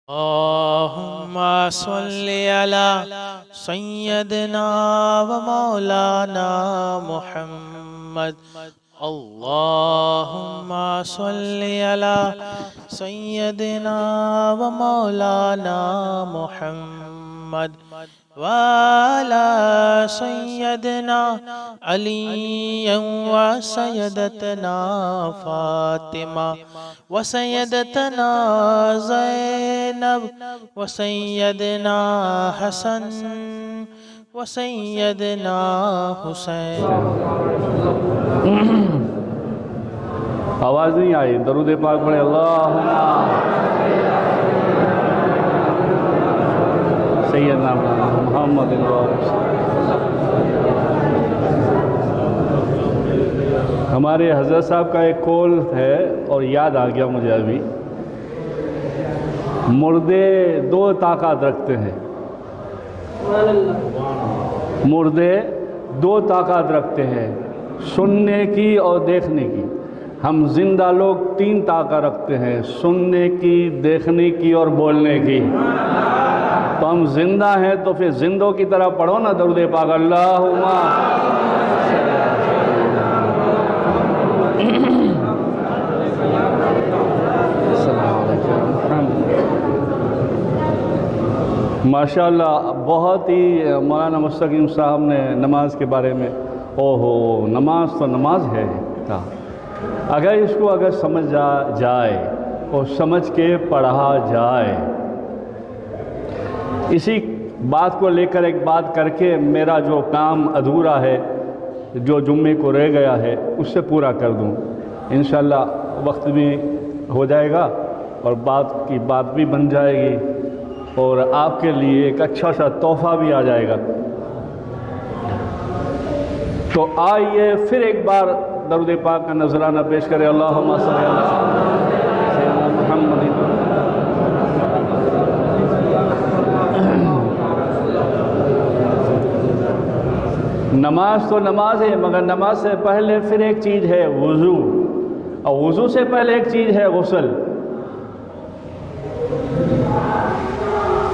अल्लाहुम्मा सल्लि अला सय्यदना व मौलाना मुहम्मद। अल्लाहुम्मा सल्लि अला सय्यदना व मौलाना मुहम्मद व अला सय्यदना अली व सय्यदतना फातिमा व सय्यदतना ज़ैनब व सय्यदना हसन व सय्यदना हुसैन। आवाज़ नहीं आई, दरूद पाक पढ़े। अल्लाहुम्मा सय्यदना मुहम्मद। हमारे हज़रत साहब का एक कौल है और याद आ गया मुझे अभी। मुर्दे दो ताकत रखते हैं, मुर्दे दो ताकत रखते हैं, सुनने की और देखने की। हम जिंदा लोग तीन ताकत रखते हैं, सुनने की, देखने की और बोलने की। तो हम जिंदा हैं तो फिर जिंदों की तरह पढ़ो ना दरूद पाक। अल्लाहुम्मा माशाअल्लाह। बहुत ही मौलाना मुस्तकीम साहब ने नमाज के बारे में, ओहो नमाज तो नमाज है कहा। अगर इसको अगर समझा जाए और समझ के पढ़ा जाए, इसी बात को लेकर एक बात करके मेरा जो काम अधूरा है, जो जुम्मे को रह गया है, उससे पूरा कर दूं इंशाअल्लाह। वक्त भी हो जाएगा और बात की बात भी बन जाएगी और आपके लिए एक अच्छा सा तोहफ़ा भी आ जाएगा। तो आइए फिर एक बार दरूद पाक का नजराना पेश करें। अल्लाहुम्मा सल्लि अला सय्यिदना मुहम्मद। नमाज तो नमाज है, मगर नमाज से पहले फिर एक चीज़ है वज़ू, और वज़ू से पहले एक चीज़ है गुस्ल।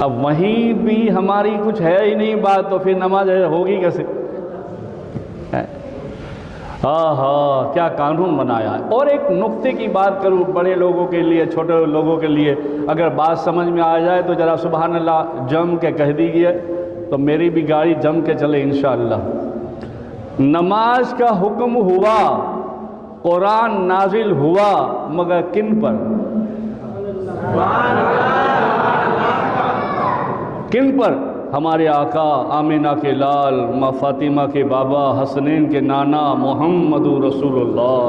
अब वहीं भी हमारी कुछ है ही नहीं बात, तो फिर नमाज होगी कैसे? हाँ हाँ, क्या कानून बनाया है। और एक नुक्ते की बात करूँ, बड़े लोगों के लिए, छोटे लोगों के लिए, अगर बात समझ में आ जाए तो ज़रा सुबहान अल्लाह जम के कह दीजिए, तो मेरी भी गाड़ी जम के चले इंशाअल्लाह। नमाज का हुक्म हुआ, कुरान नाजिल हुआ, मगर किन पर? किन पर? हमारे आका आमिना के लाल, माँ फातिमा के बाबा, हसनैन के नाना, मोहम्मदुर रसूलुल्लाह।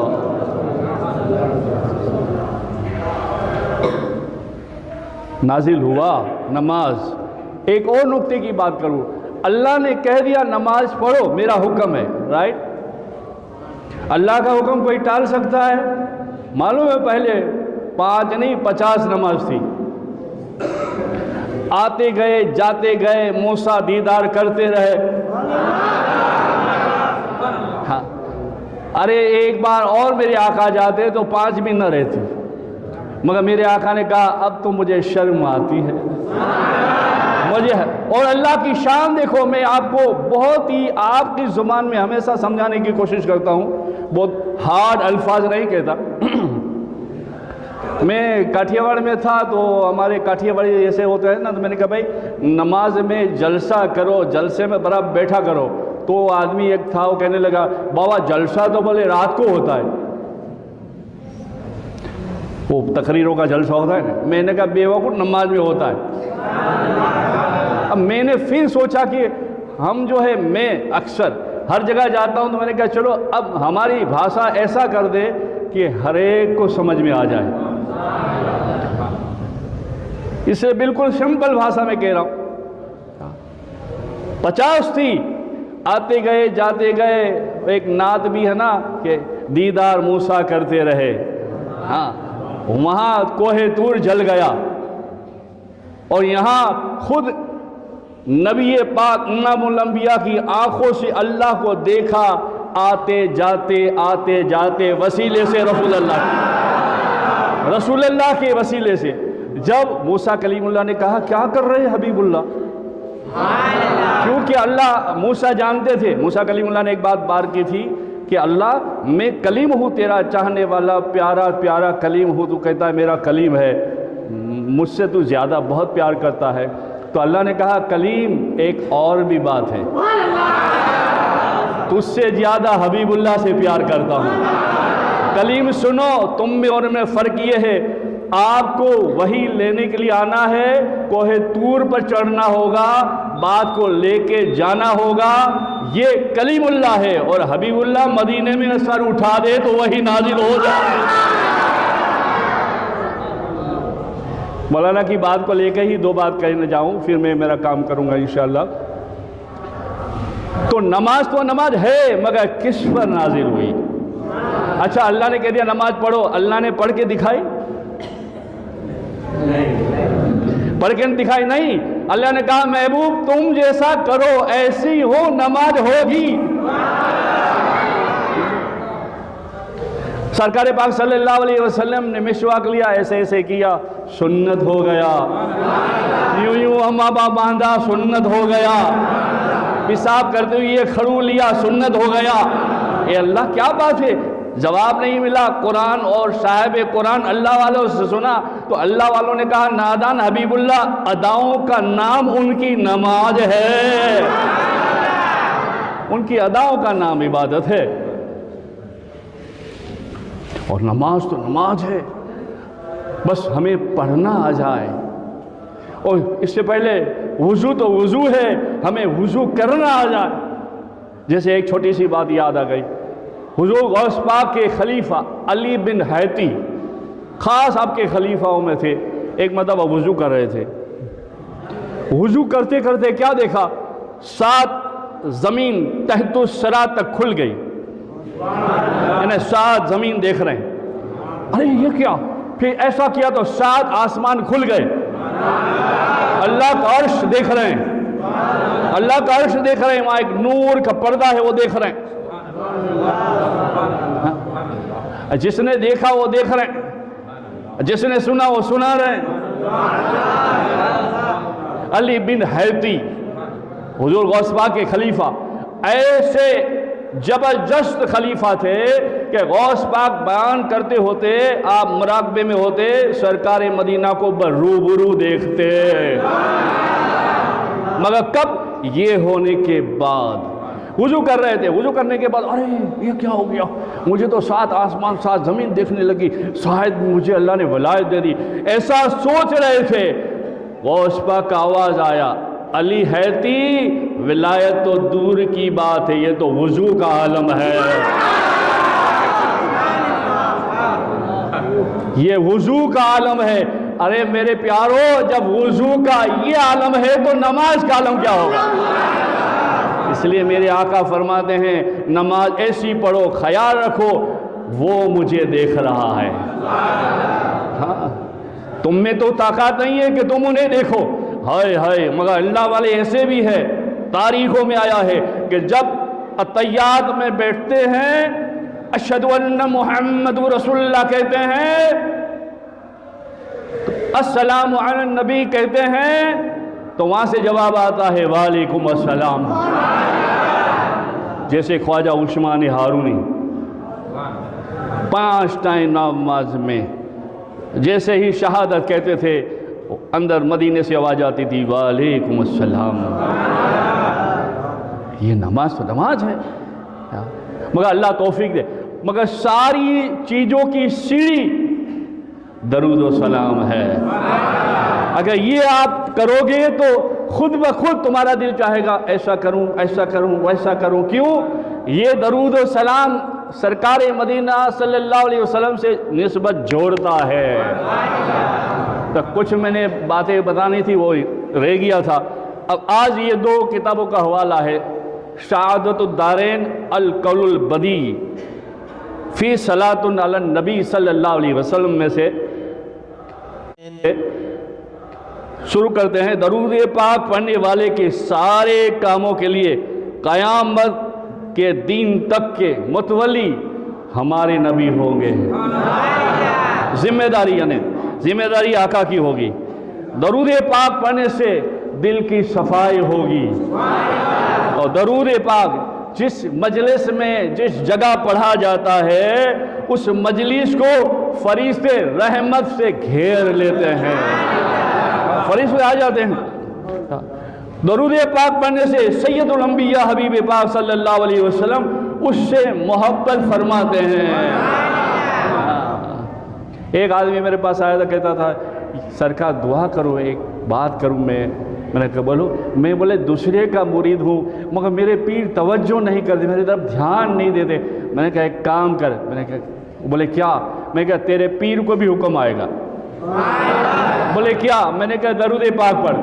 नाजिल हुआ नमाज। एक और नुक्ते की बात करूं, अल्लाह ने कह दिया नमाज पढ़ो, मेरा हुक्म है, राइट? अल्लाह का हुक्म कोई टाल सकता है? मालूम है पहले 5 नहीं 50 नमाज थी। आते गए जाते गए, मूसा दीदार करते रहे। हाँ, अरे एक बार और मेरे आका जाते तो 5 भी न रहती, मगर मेरे आका ने कहा अब तो मुझे शर्म आती है मुझे। और अल्लाह की शान देखो, मैं आपको बहुत ही आपकी ज़ुबान में हमेशा समझाने की कोशिश करता हूँ, बहुत हार्ड अल्फाज नहीं कहता। मैं काठियावाड़ में था तो हमारे काठियावाड़ी ऐसे होते हैं ना, तो मैंने कहा भाई नमाज में जलसा करो, जलसे में बराबर बैठा करो। तो आदमी एक था, वो कहने लगा बाबा जलसा तो बोले रात को होता है, वो तकरीरों का जलसा होता है ना। मैंने कहा बेवकूफ़, नमाज में होता है। अब मैंने फिर सोचा कि हम जो है, मैं अक्सर हर जगह जाता हूँ, तो मैंने कहा चलो अब हमारी भाषा ऐसा कर दे कि हर एक को समझ में आ जाए। इसे बिल्कुल सिंपल भाषा में कह रहा हूँ। 50 थी, आते गए जाते गए। एक नात भी है ना कि दीदार मूसा करते रहे। हाँ, वहाँ कोहे तूर जल गया, और यहाँ खुद नबी पाक इमामुल अंबिया की आंखों से अल्लाह को देखा, आते जाते वसीले से रसूलुल्लाह के वसीले से जब मूसा कलीमुल्लाह ने कहा क्या कर रहे हैं हबीबुल्लाह, क्योंकि अल्लाह मूसा जानते थे, मूसा कलीमुल्लाह ने एक बात बार की थी कि अल्लाह मैं कलीम हूँ, तेरा चाहने वाला प्यारा प्यारा कलीम हूँ। तू कहता है मेरा कलीम है, मुझसे तू ज़्यादा बहुत प्यार करता है। तो अल्लाह ने कहा कलीम एक और भी बात है, तुझसे ज़्यादा हबीबुल्लाह से प्यार करता हूँ। कलीम सुनो, तुम में और में फ़र्क ये है, आपको वही लेने के लिए आना है, कोहे तूर पर चढ़ना होगा, बात को लेके जाना होगा। ये कलीमुल्लाह है और हबीबुल्लाह मदीने में सर उठा दे तो वही नाजिल हो जाए। मौलाना की बात को लेकर ही दो बात कहने जाऊं, फिर मैं मेरा काम करूंगा इंशाअल्लाह। तो नमाज है, मगर किस पर नाजिल हुई? अच्छा, अल्लाह ने कह दिया नमाज पढ़ो, अल्लाह ने पढ़ के दिखाई? पढ़ के दिखाई नहीं। अल्लाह ने कहा महबूब तुम जैसा करो ऐसी हो नमाज होगी। सरकार पाक सल्लल्लाहु अलैहि वसल्लम ने मिसवाक लिया, ऐसे ऐसे किया, सुन्नत हो गया। यूं यूं हमाबा बांधा, सुन्नत हो गया। पेशाब करते हुए ये खड़ू लिया, सुन्नत हो गया। ये अल्लाह क्या बात है? जवाब नहीं मिला। कुरान और साहिब कुरान अल्लाह वालों से सुना तो अल्लाह वालों ने कहा नादान हबीबुल्लाह, अदाओं का नाम उनकी नमाज है, उनकी अदाओं का नाम इबादत है। और नमाज तो नमाज है, बस हमें पढ़ना आ जाए। और इससे पहले वुज़ू तो वुज़ू है, हमें वुज़ू करना आ जाए। जैसे एक छोटी सी बात याद आ गई, हुज़ूर गौस पाक के खलीफा अली बिन हैती ख़ास आपके खलीफाओं में थे। एक मरतबा वुज़ू कर रहे थे, वुज़ू करते करते क्या देखा, 7 ज़मीन तहतो सरा तक खुल गई, यानी 7 ज़मीन देख रहे हैं। अरे ये क्या? फिर ऐसा किया तो 7 आसमान खुल गए। अल्लाह का अर्श देख रहे हैं, अल्लाह का अर्श देख रहे हैं, वहाँ एक नूर का पर्दा है वो देख रहे हैं। जिसने देखा वो देख रहे हैं, जिसने सुना वो सुना रहे हैं। अली बिन हैती हुजूर गौस पाक के खलीफा ऐसे जबरदस्त खलीफा थे कि गौस पाक बयान करते होते, आप मुराकबे में होते, सरकार मदीना को रूबरू देखते। मगर कब? ये होने के बाद वुज़ू कर रहे थे, वुज़ू करने के बाद अरे ये क्या हो गया, मुझे तो 7 आसमान 7 ज़मीन देखने लगी, शायद मुझे अल्लाह ने वलायत दे दी। ऐसा सोच रहे थे, गौस पाक का आवाज़ आया, अली हैती विलायत तो दूर की बात है, ये तो वुज़ू का आलम है, ये वुज़ू का आलम है। अरे मेरे प्यारो, जब वुज़ू का ये आलम है तो नमाज का आलम क्या होगा? इसलिए मेरे आका फरमाते हैं नमाज ऐसी पढ़ो, ख्याल रखो वो मुझे देख रहा है। हाँ, तुम में तो ताकत नहीं है कि तुम उन्हें देखो, हाय हाय, मगर अल्लाह वाले ऐसे भी है, तारीखों में आया है कि जब अतैयात में बैठते हैं, अशहदु अन्ना मुहम्मदुर रसूलुल्लाह कहते हैं, अस्सलामु अला नबी कहते हैं, तो वहाँ से जवाब आता है वालेकुम अस्सलाम। जैसे ख्वाजा उस्मान हारूनी 5 टाइम नमाज में जैसे ही शहादत कहते थे, अंदर मदीने से आवाज़ आती थी वालेकुम अस्सलाम। ये नमाज तो नमाज है, मगर अल्लाह तौफीक दे। मगर सारी चीज़ों की सीढ़ी दरूद व सलाम है। अगर ये आप करोगे तो खुद ब खुद तुम्हारा दिल चाहेगा ऐसा करूं, ऐसा करूं, वैसा करूं। क्यों? ये दरूद व सलाम सरकार मदीना सल्लल्लाहु अलैहि वसल्लम से निस्बत जोड़ता है। तो कुछ मैंने बातें बतानी थी वो रह गया था। अब आज ये 2 किताबों का हवाला है, शहादतुद्दारैन अल कौलुल बदी फी सलातुन अला नबी सल्लल्लाहु अलैहि वसल्लम में से शुरू करते हैं। दरूद पाक पढ़ने वाले के सारे कामों के लिए क़यामत के दिन तक के मुतवली हमारे नबी होंगे। जिम्मेदारी यानी जिम्मेदारी आका की होगी। दरूद पाक पढ़ने से दिल की सफाई होगी। और दरूद पाक जिस मजलिस में जिस जगह पढ़ा जाता है उस मजलिस को फरिश्ते रहमत से घेर लेते हैं, फरिश्ते आ जाते हैं। दरूद पाक पढ़ने से सैयदुल अंबिया हबीब पाक सल्लल्लाहु अलैहि वसल्लम उससे मोहब्बत फरमाते हैं। एक आदमी मेरे पास आया था, कहता था सरकार दुआ करो, एक बात करूं मैंने कहा बोलो। मैं बोले दूसरे का मुरीद हूँ मगर मेरे पीर तवज्जो नहीं करते, मेरी तरफ ध्यान नहीं देते। मैंने कहा एक काम कर, मैंने कहा बोले क्या? मैं कहा तेरे पीर को भी हुक्म आएगा। बोले क्या? मैंने कहा दरूद पाक पढ़।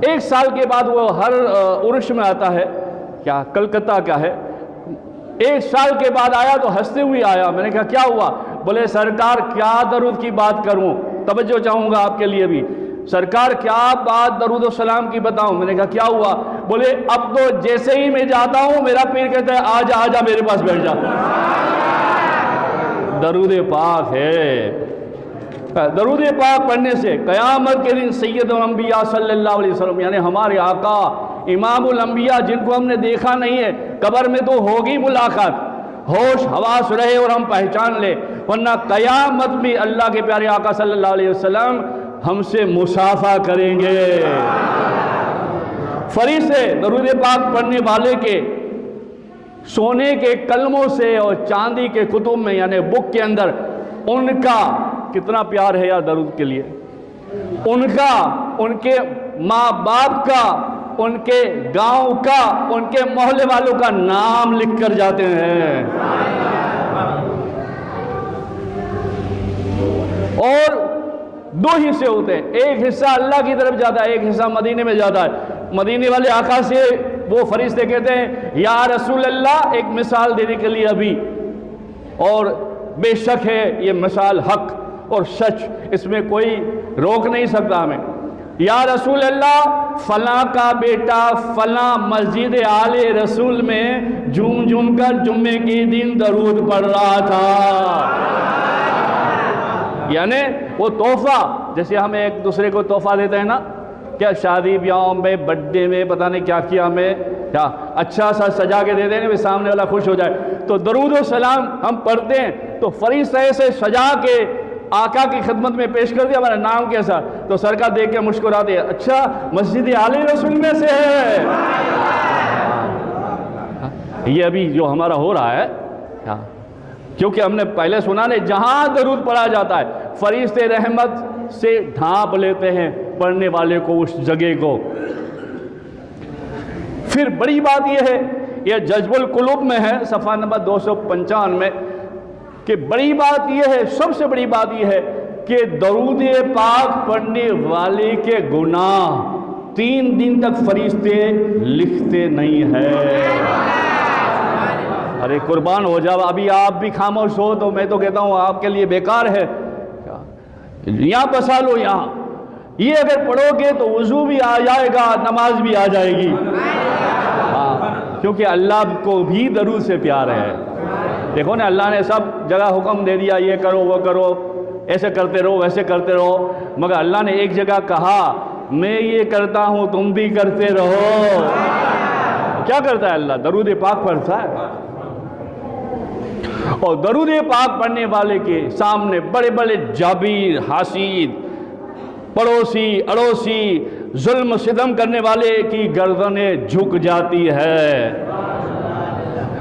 1 साल के बाद वो हर उर्स में आता है, क्या कलकत्ता का है। 1 साल के बाद आया तो हंसते हुए आया। मैंने कहा क्या हुआ? बोले सरकार क्या दरूद की बात करूं, तवज्जो चाहूंगा आपके लिए भी। सरकार क्या बात दरूद सलाम की बताऊं? मैंने कहा क्या हुआ? बोले अब तो जैसे ही मैं जाता हूं मेरा पीर कहता है आजा आजा मेरे पास बैठ जा। दरूद पाक है। दरूद पाक पढ़ने से क़यामत के दिन सैयदुल अंबिया सल्लल्लाहु अलैहि वसल्लम यानी हमारे आका इमामुल अंबिया जिनको हमने देखा नहीं है, कब्र में तो होगी मुलाकात, होश हवास रहे और हम पहचान ले, वरना क़यामत में अल्लाह के प्यारे आका सल्लल्लाहु अलैहि वसल्लम हमसे मुसाफा करेंगे। फरिश्ते दरूद पाक पढ़ने वाले के सोने के कलमों से और चांदी के कुतुब में यानी बुक के अंदर उनका कितना प्यार है यार दरूद के लिए, उनका, उनके माँ बाप का, उनके गांव का, उनके मोहल्ले वालों का नाम लिख कर जाते हैं। और 2 हिस्से होते हैं, एक हिस्सा अल्लाह की तरफ जाता है, एक हिस्सा मदीने में जाता है। मदीने वाले आका से वो फरिश्ते कहते हैं या रसूल अल्लाह, एक मिसाल देने के लिए अभी, और बेशक है ये मिसाल हक और सच, इसमें कोई रोक नहीं सकता हमें। या रसूल अल्लाह, फला का बेटा फला मस्जिद आले रसूल में झूम झूम कर जुम्मे के दिन दरूद पढ़ रहा था। यानी वो तोहफा, जैसे हम एक दूसरे को तोहफा देते हैं ना, क्या शादी ब्याह में, बर्थडे में, पता नहीं क्या किया हमें, क्या अच्छा सा सजा के दे दें, सामने वाला खुश हो जाए। तो दरूद और सलाम हम पढ़ते हैं तो फरिश्ते से सजा के आका की खिदमत में पेश कर दिया, हमारा नाम कैसा? तो सरकार देख के मुस्कुराते हैं, अच्छा मस्जिद आले रसूल में से है। ये अभी जो हमारा हो रहा है, क्योंकि हमने पहले सुना नहीं, जहां दरूद पढ़ा जाता है फरिश्ते रहमत से ढांप लेते हैं पढ़ने वाले को, उस जगह को। फिर बड़ी बात यह है, यह जज्बुल कुलूब में है, सफ़ा नंबर 255 में, कि बड़ी बात यह है, सबसे बड़ी बात यह है कि दरूद पाक पढ़ने वाले के गुनाह 3 दिन तक फरिश्ते लिखते नहीं है। अरे कुर्बान हो जाओ, अभी आप भी खामोश हो तो मैं तो कहता हूँ आपके लिए बेकार है। यहाँ बसा लो, यहाँ ये अगर पढ़ोगे तो वजू भी आ जाएगा, नमाज भी आ जाएगी। हाँ, क्योंकि अल्लाह को भी दरूद से प्यार है। देखो ना, अल्लाह ने सब जगह हुक्म दे दिया, ये करो वो करो, ऐसे करते रहो वैसे करते रहो, मगर अल्लाह ने एक जगह कहा मैं ये करता हूँ तुम भी करते रहो। क्या करता है अल्लाह? दरूद पाक पढ़ता है। और दरूद पाक पढ़ने वाले के सामने बड़े बड़े जाबीर, हासिद, पड़ोसी, अड़ोसी, जुल्म सितम करने वाले की गर्दनें झुक जाती है।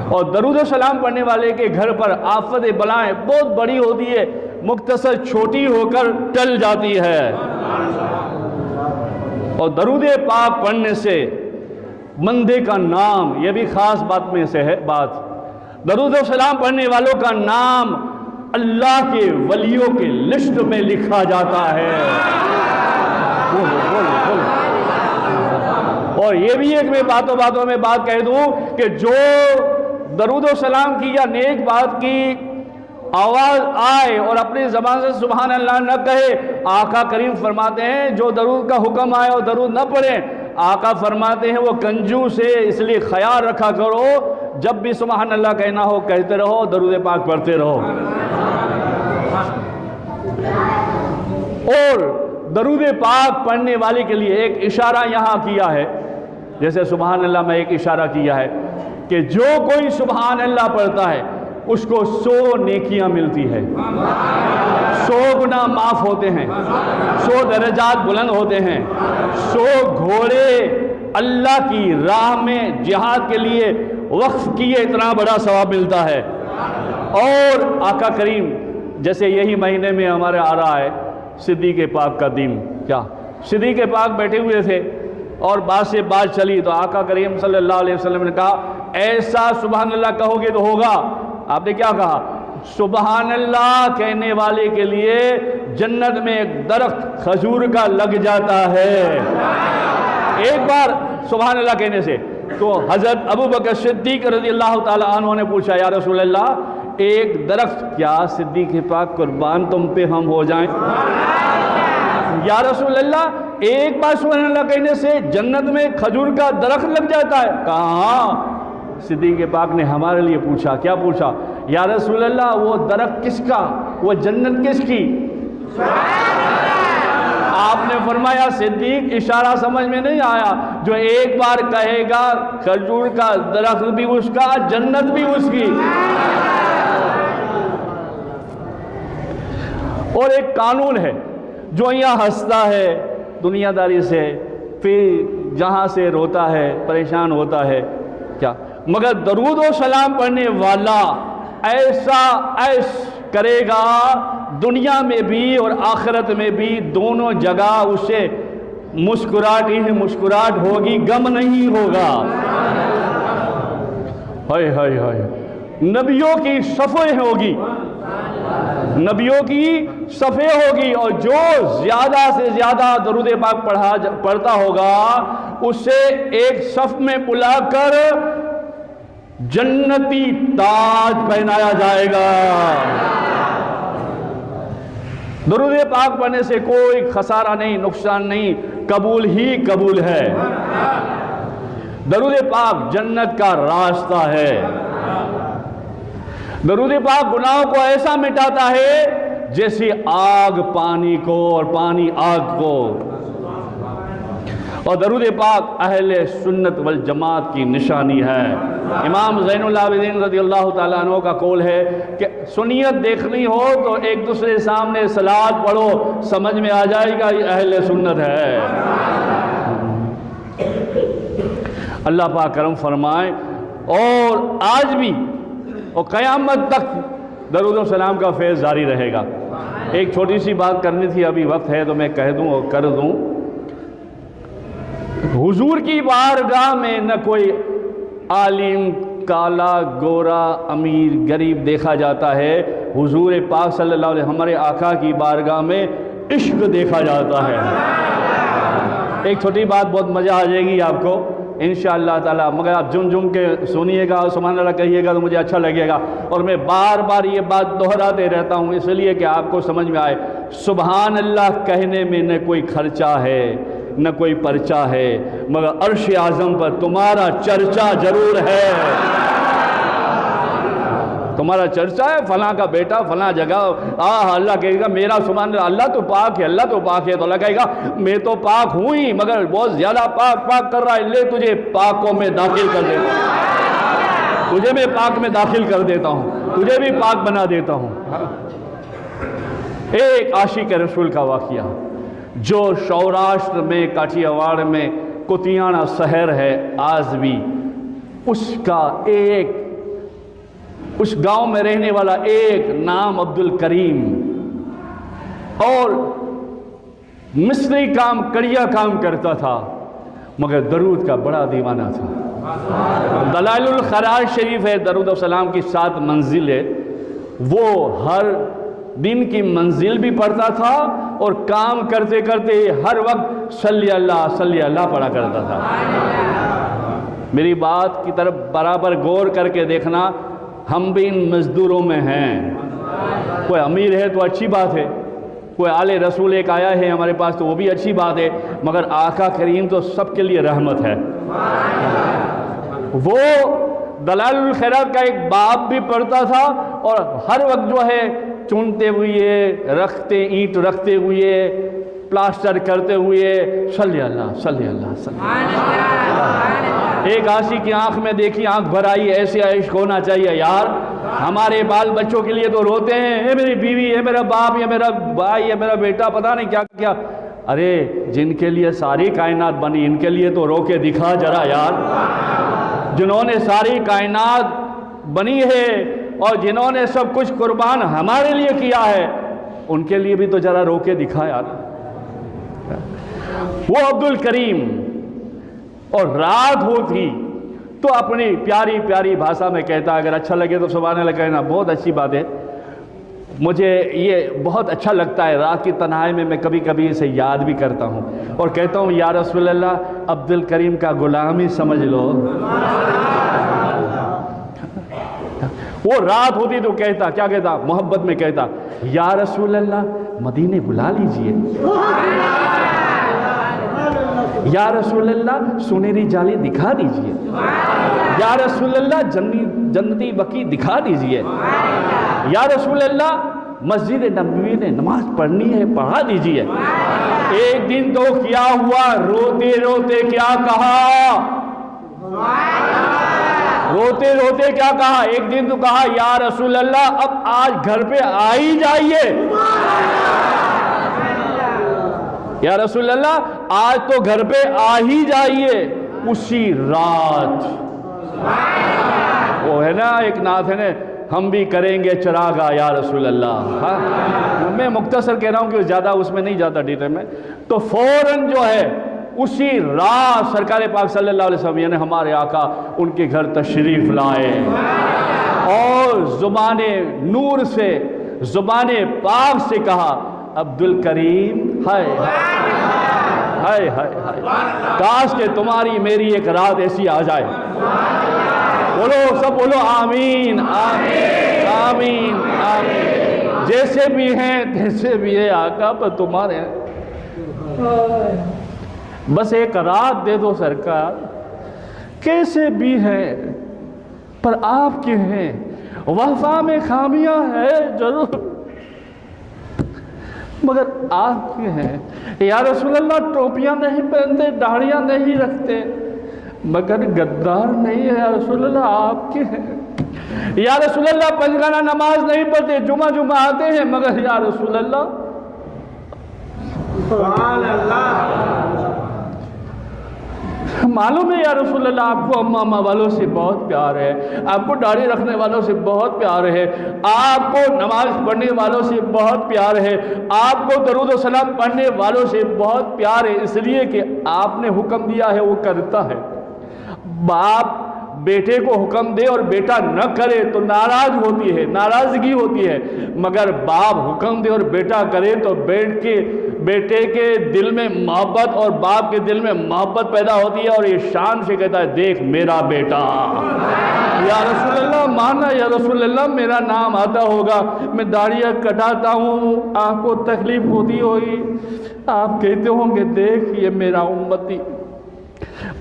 और दरूद सलाम पढ़ने वाले के घर पर आफत बलाएं बहुत बड़ी होती है, मुख्तसर छोटी होकर टल जाती है। और दरूद पाक पढ़ने से बंदे का नाम, यह भी खास बात में से है बात, दरूद सलाम पढ़ने वालों का नाम अल्लाह के वलियों के लिस्ट में लिखा जाता है। और ये भी एक मैं बातों बातों में बात कह दूं कि जो दरूद सलाम की या नेक बात की आवाज़ आए और अपनी ज़बान से सुभान अल्लाह न कहे, आका करीम फरमाते हैं जो दरूद का हुक्म आए और दरूद न पढ़े, आका फरमाते हैं वो कंजूस है, इसलिए ख्याल रखा करो जब भी सुभान अल्लाह कहना हो कहते रहो, दरूद पाक पढ़ते रहो। और दरूद पाक पढ़ने वाले के लिए एक इशारा यहाँ किया है, जैसे सुबहान अल्लाह में एक इशारा किया है कि जो कोई सुबहान अल्लाह पढ़ता है उसको 100 नेकियां मिलती है, 100 गुनाह माफ होते हैं, 100 दर्जात बुलंद होते हैं, 100 घोड़े अल्लाह की राह में जिहाद के लिए वक्फ किए इतना बड़ा सवाब मिलता है। और आका करीम जैसे यही महीने में हमारे आ रहा है सिद्दीक़ पाक का दिन, क्या सिद्दीक़ पाक बैठे हुए थे और बात से बात चली तो आका करीम सल्लल्लाहु अलैहि वसल्लम ने कहा ऐसा सुबहान अल्लाह कहोगे तो होगा। आपने क्या कहा? सुबहान अल्लाह कहने वाले के लिए जन्नत में एक दरख्त खजूर का लग जाता है एक बार सुबहान अल्लाह कहने से। तो हज़रत अबू बकर सिद्दीक़ रज़ियल्लाहु ताला अन्हु ने पूछा या रसूल अल्लाह एक दरख्त, क्या सिद्दीक़ पाक कुर्बान तुम पे हम हो जाएं? या रसूल अल्लाह एक बार सुबहान अल्लाह कहने से जन्नत में खजूर का दरख्त लग जाता है? कहा। सिद्दीक़ पाक ने हमारे लिए पूछा, क्या पूछा? या रसूल अल्लाह वो दरख्त किसका, वो जन्नत किसकी? आपने फरमाया सिद्दीक़ इशारा समझ में नहीं आया, जो एक बार कहेगा खजूर का दरख्त भी उसका, जन्नत भी उसकी। और एक कानून है जो यहाँ हंसता है दुनियादारी से, फिर जहाँ से रोता है परेशान होता है, क्या? मगर दरूद व सलाम पढ़ने वाला ऐसा ऐश करेगा दुनिया में भी और आखिरत में भी, दोनों जगह उसे मुस्कुराहट ही मुस्कुराहट होगी, गम नहीं होगा। हाय हाय हाय, नबियों की सफ़े होगी, नबियों की सफ़े होगी। और जो ज़्यादा से ज़्यादा दरूद पाक पढ़ता होगा उसे एक सफ़ में बुलाकर जन्नती ताज पहनाया जाएगा। दरूद पाक पढ़ने से कोई खसारा नहीं, नुकसान नहीं, कबूल ही कबूल है। दरूद पाक जन्नत का रास्ता है। दरूद पाक गुनाहों को ऐसा मिटाता है जैसे आग पानी को और पानी आग को। और दरूद पाक अहले सुन्नत वल जमात की निशानी है। इमाम ज़ैनुल आबिदीन रज़ियल्लाहु ताला अन्हु का कौल है कि सुन्नियत देखनी हो तो एक दूसरे सामने सलात पढ़ो, समझ में आ जाएगा ये अहले सुन्नत है। अल्लाह पाक करम फरमाए। और आज भी और क़यामत तक दरूद और सलाम का फैज़ जारी रहेगा। एक छोटी सी बात करनी थी, अभी वक्त है तो मैं कह दूं और कर दूं। हुजूर की बारगाह में न कोई आलिम, काला, गोरा, अमीर, गरीब देखा जाता है। हुजूर पाक सल्लल्लाहु अलैहि वसल्लम, हमारे आका की बारगाह में इश्क देखा जाता है। एक छोटी बात, बहुत मज़ा आ जाएगी आपको इंशाअल्लाह ताला, मगर आप झुम के सुनिएगा और सुभान अल्लाह कहिएगा तो मुझे अच्छा लगेगा। और मैं बार बार ये बात दोहराते रहता हूँ इसलिए कि आपको समझ में आए। सुभान अल्लाह कहने में न कोई खर्चा है न कोई पर्चा है, मगर अर्श आज़म पर तुम्हारा चर्चा जरूर है। तुम्हारा चर्चा है फलां का बेटा फलां जगह, अल्लाह कहेगा मेरा सुभान अल्लाह तो पाक है, अल्लाह तो पाक है। तो अल्लाह कहेगा मैं तो पाक हूँ ही, मगर बहुत ज़्यादा पाक पाक कर रहा है, ले तुझे पाकों में दाखिल कर देता हूँ, तुझे मैं पाक में दाखिल कर देता हूँ, तुझे भी पाक बना देता हूँ। एक आशिक रसूल का वाक़िया जो सौराष्ट्र में काठियावाड़ में कुतियाना शहर है आज भी, उसका एक उस गांव में रहने वाला एक नाम अब्दुल करीम, और मिस्त्री काम कड़िया काम करता था, मगर दरूद का बड़ा दीवाना था। दलाइलुल खराज शरीफ है, दरूद और सलाम की 7 मंजिल है, वो हर दिन की मंजिल भी पढ़ता था और काम करते करते हर वक्त सल्ली अल्लाह पढ़ा करता था। मेरी बात की तरफ बराबर गौर करके देखना, हम भी इन मजदूरों में हैं। कोई अमीर है तो अच्छी बात है, कोई आले रसूल एक आया है हमारे पास तो वो भी अच्छी बात है, मगर आका करीम तो सबके लिए रहमत है। वो दलालुल खैरात का एक बाब भी पढ़ता था और हर वक्त जो है चुनते हुए, रखते ईंट रखते हुए, प्लास्टर करते हुए, सल्ली अल्लाह सल्ली अल्लाह सल्ली। एक आशिक की आंख में देखी, आंख भर आई, ऐसे इश्क होना चाहिए यार। हमारे बाल बच्चों के लिए तो रोते हैं, ये मेरी बीवी, ये मेरा बाप, ये मेरा भाई, ये मेरा बेटा, पता नहीं क्या क्या। अरे जिनके लिए सारी कायनात बनी, इनके लिए तो रो के दिखा जरा यार। जिन्होंने सारी कायनात बनी है और जिन्होंने सब कुछ कुर्बान हमारे लिए किया है, उनके लिए भी तो जरा रो के दिखा यार। वो अब्दुल करीम, और रात होती तो अपनी प्यारी प्यारी भाषा में कहता, अगर अच्छा लगे तो सुभान अल्लाह कहना, बहुत अच्छी बात है। मुझे ये बहुत अच्छा लगता है, रात की तन्हाई में मैं कभी कभी इसे याद भी करता हूँ और कहता हूँ, या रसूल अल्लाह, अब्दुल करीम का गुलाम ही समझ लो। वो रात होती तो कहता, क्या कहता, मोहब्बत में कहता, या रसूल अल्लाह, मदीने बुला लीजिए, या रसूल अल्लाह, सुनहरी जाली दिखा दीजिए, या रसूल अल्लाह, जन्नती बकी दिखा दीजिए, या रसूल अल्लाह, मस्जिद नबवी में नमाज पढ़नी है, पढ़ा दीजिए। एक दिन तो क्या हुआ, रोते रोते क्या कहा, रोते रोते क्या कहा, एक दिन तो कहा, या रसूल अल्लाह, अब आज घर पे आ ही जाइए, या रसूल अल्लाह, आज तो घर पे आ ही जाइए। उसी रात वो है ना, एक नाथ है ना, हम भी करेंगे चरागा या रसूल अल्लाह। हाँ, मैं मुख्तसर कह रहा हूँ कि ज़्यादा उसमें नहीं जाता डिटेल में। तो फौरन जो है उसी रात सरकार पाक सल्लल्लाहु अलैहि वसल्लम, यानी हमारे आका, उनके घर तशरीफ़ लाए और ज़ुबाने नूर से, ज़ुबाने पाक से कहा, अब्दुल करीम, हाय हाय हाय हाय, काश के तुम्हारी मेरी एक रात ऐसी आ जाए। बोलो, सब बोलो आमीन आमीन आमीन आमीन। जैसे भी हैं तैसे भी है आका, पर तुम्हारे बस एक रात दे दो सरकार, कैसे भी हैं पर आपके हैं, वफा में खामियां है जरूर मगर आपके हैं। या रसूल अल्लाह, टोपियां नहीं पहनते, दाढ़ियां नहीं रखते, मगर गद्दार नहीं है या रसूल अल्लाह, आपके हैं। या रसूल अल्लाह, पंजगाना नमाज नहीं पढ़ते, जुमा जुमा आते हैं, मगर या रसूल अल्लाह, मालूम है या रसूल अल्लाह, आपको अम्मा अम्मा वालों से बहुत प्यार है, आपको दाढ़ी रखने वालों से बहुत प्यार है, आपको नमाज पढ़ने वालों से बहुत प्यार है, आपको दरूद व सलाम पढ़ने वालों से बहुत प्यार है, इसलिए कि आपने हुक्म दिया है वो करता है। बाप बेटे को हुक्म दे और बेटा न करे तो नाराज होती है, नाराजगी होती है, मगर बाप हुक्म दे और बेटा करे तो बेटे के दिल में मोहब्बत और बाप के दिल में मोहब्बत पैदा होती है और ये शान से कहता है, देख मेरा बेटा। या रसूल अल्लाह, माना या रसूल अल्लाह, मेरा नाम आता होगा, मैं दाढ़ियाँ कटाता हूँ, आपको तकलीफ होती होगी, आप कहते होंगे देख ये मेरा उम्मती,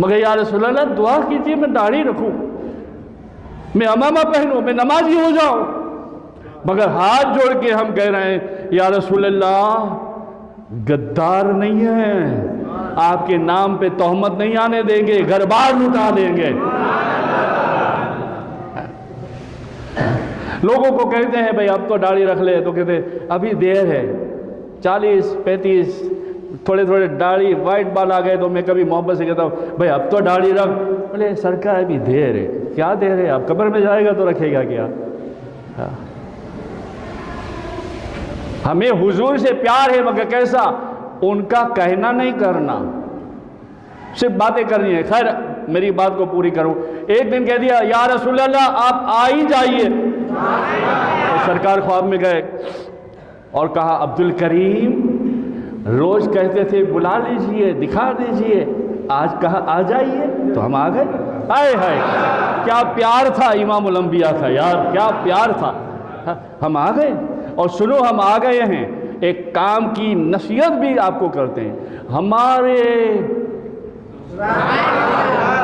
मगर या रसूल अल्लाह, दुआ कीजिए मैं दाढ़ी रखूं, मैं अमामा पहनूं, मैं नमाजी हो जाऊं, मगर हाथ जोड़ के हम कह रहे हैं, या रसूल अल्लाह, गद्दार नहीं है, आपके नाम पे तोहमत नहीं आने देंगे, घर बार लुटा देंगे। लोगों को कहते हैं भाई अब तो दाढ़ी रख ले, तो कहते अभी देर है, 40-35 थोड़े थोड़े दाढ़ी वाइट बाल आ गए, तो मैं कभी मोहब्बत से कहता हूँ भाई अब तो दाढ़ी रख। बोले सरकार अभी देर है, क्या देर है, आप कब्र में जाएगा तो रखेगा क्या। हाँ। हमें हुजूर से प्यार है, मगर कैसा, उनका कहना नहीं करना, सिर्फ बातें करनी है। खैर मेरी बात को पूरी करूं, एक दिन कह दिया या रसूल अल्लाह आप आ ही जाइए, तो सरकार ख्वाब में गए और कहा अब्दुल करीम रोज कहते थे बुला लीजिए, दिखा दीजिए, आज कहा आ जाइए, तो हम आ गए। हाय हाय, क्या प्यार था, इमामुल अंबिया था यार, क्या प्यार था। हम आ गए और सुनो हम आ गए हैं, एक काम की नसीहत भी आपको करते हैं। हमारे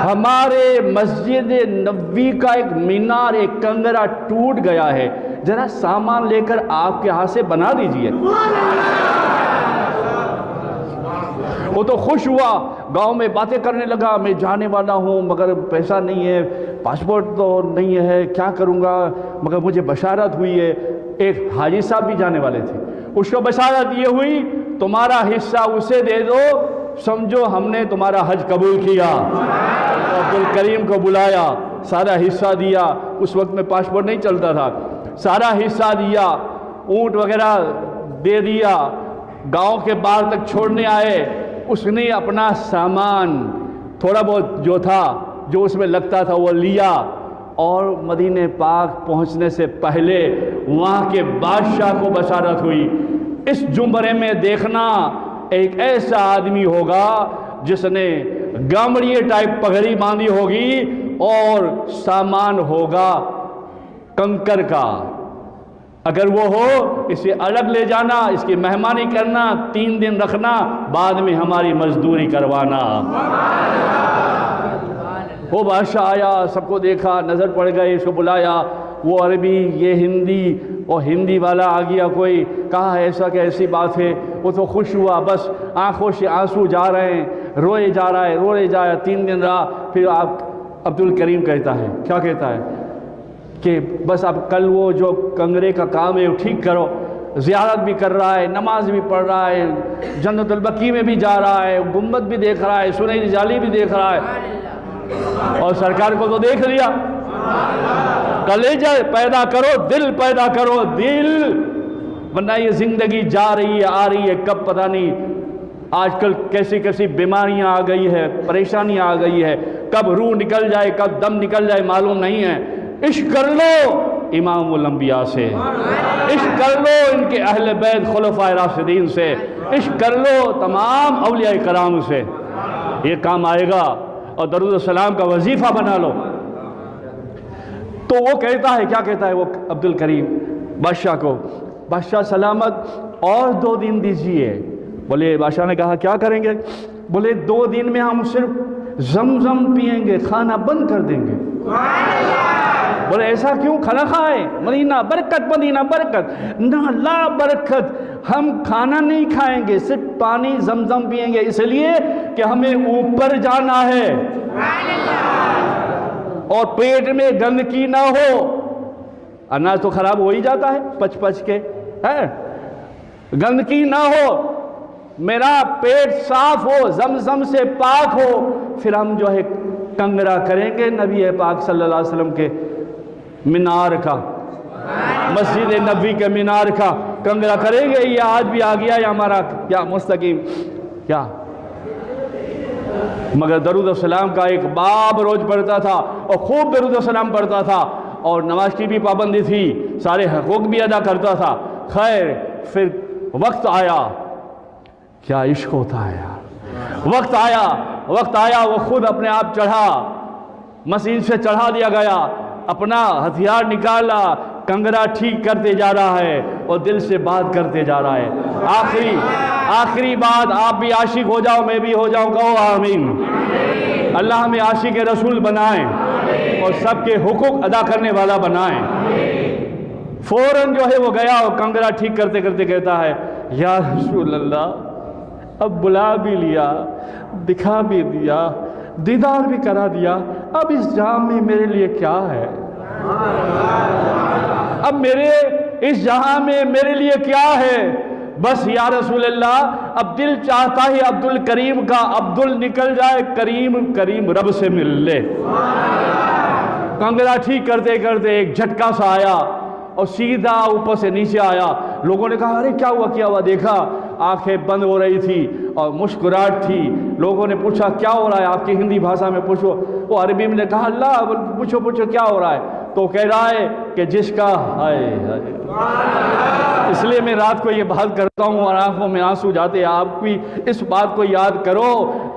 हमारे मस्जिद नबवी का एक मीनार, एक कंगरा टूट गया है, जरा सामान लेकर आपके हाथ से बना दीजिए। वो तो खुश हुआ, गांव में बातें करने लगा, मैं जाने वाला हूँ मगर पैसा नहीं है, पासपोर्ट तो नहीं है, क्या करूँगा, मगर मुझे बशारत हुई है। एक हाजी साहब भी जाने वाले थे, उसको बशारत ये हुई तुम्हारा हिस्सा उसे दे दो, समझो हमने तुम्हारा हज कबूल किया। तो अब्दुल करीम को बुलाया, सारा हिस्सा दिया। उस वक्त में पासपोर्ट नहीं चलता था, सारा हिस्सा दिया, ऊँट वगैरह दे दिया, गांव के बाहर तक छोड़ने आए। उसने अपना सामान थोड़ा बहुत जो था, जो उसमें लगता था, वो लिया और मदीने पाक पहुंचने से पहले वहाँ के बादशाह को बशारत हुई, इस जुमरे में देखना एक ऐसा आदमी होगा जिसने गामड़िए टाइप पगड़ी बांधी होगी और सामान होगा कंकर का। अगर वो हो, इसे अलग ले जाना, इसकी मेहमानी करना, 3 दिन रखना, बाद में हमारी मजदूरी करवाना। वो बादशाह आया, सबको देखा, नज़र पड़ गई, इसको बुलाया। वो अरबी, ये हिंदी, और हिंदी वाला आ गया कोई, कहा ऐसा कि ऐसी बात है। वो तो खुश हुआ, बस आंखों से आंसू जा रहे हैं, रोए जा रहा है, रोए जा रहा है। 3 दिन रहा। फिर आप अब्दुल करीम कहता है, क्या कहता है कि बस अब कल वो जो कंगरे का काम है वो ठीक करो। ज़ियारत भी कर रहा है, नमाज भी पढ़ रहा है, जन्नतुल बकी में भी जा रहा है, गुम्बद भी देख रहा है, सुनहरी जाली भी देख रहा है, और सरकार को तो देख लिया। कलेजा पैदा करो, दिल पैदा करो, दिल, वरना ये जिंदगी जा रही है, आ रही है, कब पता नहीं। आजकल कैसी कैसी बीमारियां आ गई है, परेशानियां आ गई है, कब रूह निकल जाए, कब दम निकल जाए मालूम नहीं है। इश्क कर लो इमामुल अंबिया से, इश्क कर लो इनके अहले बैत खुलफाए राशिदीन से, इश्क कर लो तमाम औलिया कराम से, ये काम आएगा। और दरूद सलाम का वजीफ़ा बना लो। तो वो कहता है, क्या कहता है वो अब्दुल करीम बादशाह को, बादशाह सलामत और 2 दिन दीजिए। बोले, बादशाह ने कहा क्या करेंगे? बोले 2 दिन में हम सिर्फ जमजम पिएंगे, खाना बंद कर देंगे। बोले ऐसा क्यों? खाना खाए, मदीना बरकत, मदीना बरकत। ना, ला बरकत, हम खाना नहीं खाएंगे, सिर्फ पानी जमजम पिएंगे, इसलिए कि हमें ऊपर जाना है और पेट में गंदगी ना हो। अनाज तो खराब हो ही जाता है पच पच के, है, गंदगी ना हो, मेरा पेट साफ हो, जमजम से पाक हो, फिर हम जो है कंगरा करेंगे नबी पाक सल्लल्लाहु अलैहि वसल्लम के मीनार का, मस्जिद नबी के मीनार का कंगरा करेंगे। ये आज भी आ गया है हमारा क्या मुस्तकीम क्या, मगर दरूद सलाम का एक बाब रोज पढ़ता था और खूब दरूद सलाम पढ़ता था और नमाज की भी पाबंदी थी, सारे हकूक भी अदा करता था। खैर, फिर वक्त आया, क्या इश्क होता है यार, वक्त आया वो खुद अपने आप चढ़ा, मशीन से चढ़ा दिया गया, अपना हथियार निकाला, कंगरा ठीक करते जा रहा है और दिल से बात करते जा रहा है। आखिरी बात, आप भी आशिक हो जाओ, मैं भी हो जाऊं, कहो आमीन। अल्लाह हमें आशिक रसूल बनाए और सबके हुकूक अदा करने वाला बनाए। फौरन जो है वो गया और कंगरा ठीक करते करते कहता है, या रसूल अल्लाह, अब बुला भी लिया, दिखा भी दिया, दीदार भी करा दिया, अब इस जाम में मेरे लिए क्या है? अब मेरे इस जहां में मेरे लिए क्या है? बस या रसूल अल्लाह, अब दिल चाहता है अब्दुल करीम का अब्दुल निकल जाए, करीम करीम रब से मिल ले। कंगरा ठीक करते करते एक झटका सा आया और सीधा ऊपर से नीचे आया। लोगों ने कहा, अरे क्या हुआ? देखा आंखें बंद हो रही थी और मुस्कुराहट थी। लोगों ने पूछा क्या हो रहा है, आपकी हिंदी भाषा में पूछो। वो अरबी में ने कहा, अल्लाह, पूछो क्या हो रहा है? तो कह रहा है कि जिसका है। इसलिए मैं रात को ये बात करता हूँ और आंखों में आंसू जाते हैं। आप भी इस बात को याद करो,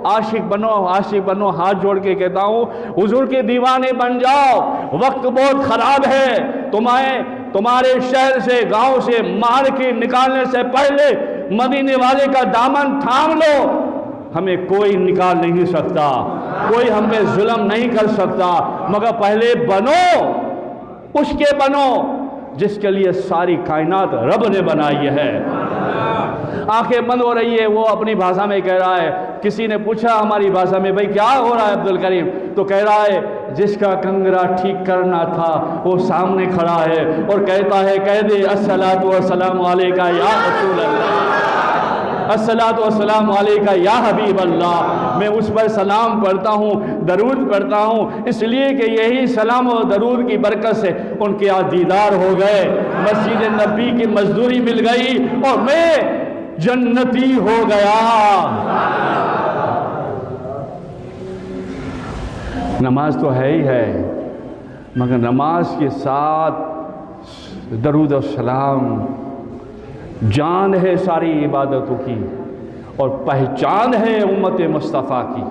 आशिक बनो, हाथ जोड़ के कहता हूँ, हुजूर के दीवाने बन जाओ। वक्त बहुत खराब है, तुम्हारे शहर से, गांव से मार के निकालने से पहले मदीने वाले का दामन थाम लो। हमें कोई निकाल नहीं सकता, कोई हम पे जुल्म नहीं कर सकता, मगर पहले बनो उसके बनो जिसके लिए सारी कायनात रब ने बनाई है। आंखें बंद हो रही है, वो अपनी भाषा में कह रहा है। किसी ने पूछा हमारी भाषा में, भाई क्या हो रहा है अब्दुल करीम? तो कह रहा है जिसका कंगरा ठीक करना था वो सामने खड़ा है और कहता है कह दे अस्सलातु वस्सलामु अलैका या रसूल अल्लाह, अस्सलातु वस्सलामु अलैका या हबीब अल्लाह। मैं उस पर सलाम पढ़ता हूँ, दरूद पढ़ता हूँ, इसलिए कि यही सलाम और दरूद की बरकत से उनके आज दीदार हो गए, मस्जिद नबी की मजदूरी मिल गई और मैं जन्नती हो गया। नमाज तो है ही है, मगर नमाज के साथ दरूद और सलाम जान है सारी इबादतों की और पहचान है उम्मत मुस्तफ़ा की।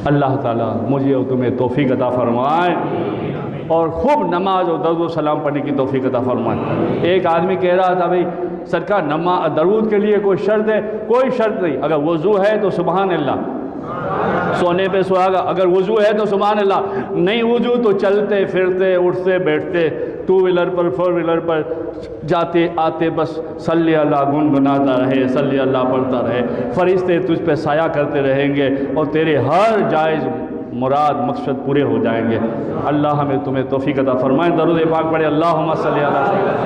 अल्लाह ताला मुझे और तुम्हें तौफीक अता फरमाए और खूब नमाज और दरूद और सलाम पढ़ने की तौफीक अता फरमाए। एक आदमी कह रहा था, भाई सरकार दरूद के लिए कोई शर्त है? कोई शर्त नहीं, अगर वज़ू है तो सुबहान अल्लाह, सोने पे सुहागा, अगर वज़ू है तो सुबहान अल्लाह, नहीं वज़ू तो चलते फिरते उठते बैठते टू व्हीलर पर फोर व्हीलर पर जाते आते बस सल्ली अल्लाह गुनगुनाता रहे, सल्ली अल्लाह पढ़ता रहे, फरिश्ते तुझ पे साया करते रहेंगे और तेरे हर जायज़ मुराद मकसद पूरे हो जाएंगे। अल्लाह हमें तुम्हें तौफीक अता फरमाए। दरूद पाक पढ़े, अल्लाहुम्मा सल्ली अला सय्यिदना